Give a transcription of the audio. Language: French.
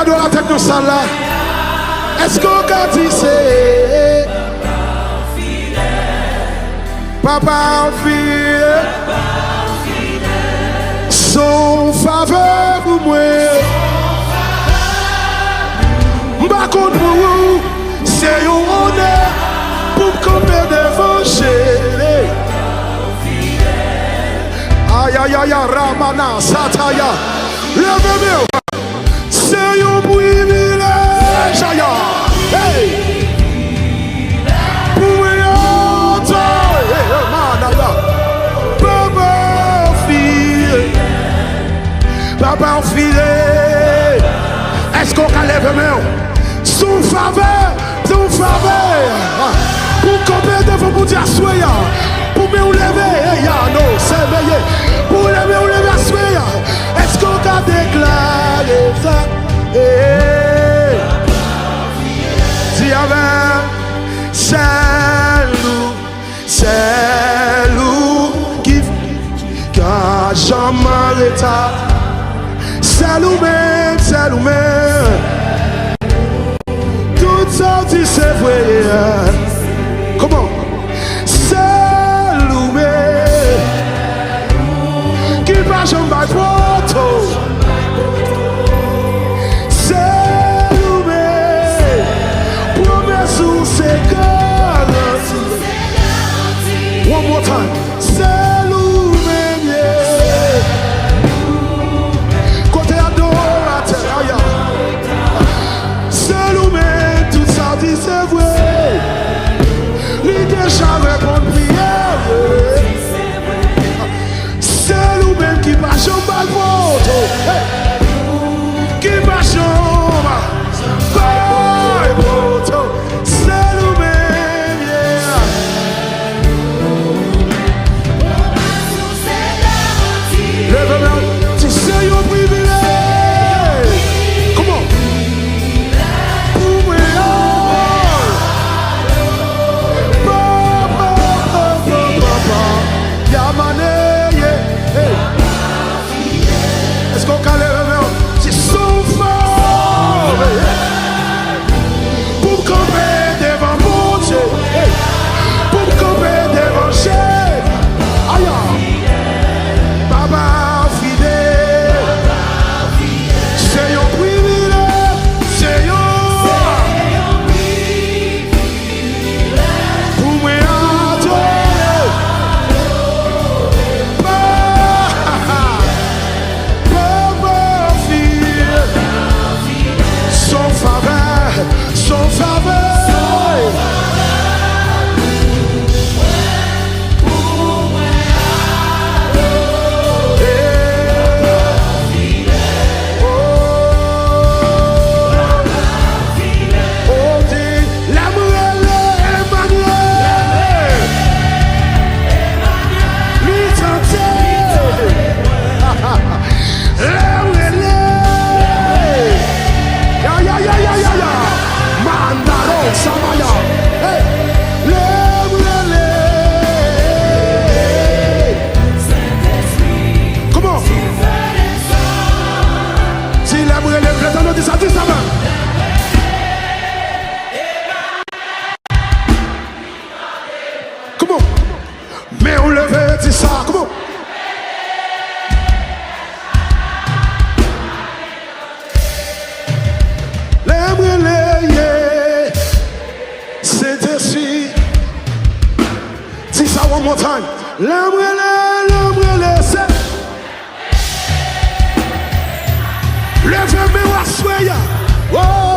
de la tête dans ça là. Est-ce qu'on a dit c'est Papa fidèle, son faveur pour moi. M'ba contre vous, c'est un honneur pour me camper devant chez. Aïe aïe aïe, Ramana, Sataya, levez-moi. C'est un privilège, aïe, hey. Pour moi, Papa fidèle, est-ce qu'on a levé main? Son faveur, pour camper devant vous dire soya, pour me lever, non, c'est meilleur, pour lever soya, est-ce qu'on a déclaré ça? Si avec, c'est nous qui car jamais retard. C'est nous-mêmes, tout sorti c'est vrai. Comment? C'est nous-mêmes qui va jamais photo. C'est nous-mêmes, promesse ou c'est garanti. One more time. C'est nous-mêmes, yeah. Côté adorateur, c'est nous-mêmes, tout ça dit c'est vrai. L'idée déjà répond prière. C'est nous-mêmes qui va jamais le vote. Qui va jamais le vote. C'est nous-mêmes, yeah. Lève-moi, tu sais un privilège. Comment? Pour moi, papa, Yamane, est-ce qu'on calme le verre? C'est son fort. Pour me camper devant mon Dieu, pour me camper devant chef. Aïe, Papa fidèle, c'est un privilège, c'est un pour moi adorer. Papa fidèle, son faveur, son faveur. Comment? Mais on le veut, c'est ça, comment? C'est ici. Dis ça one more time. L'embrele, c'est. Levez-moi, soyez. Oh.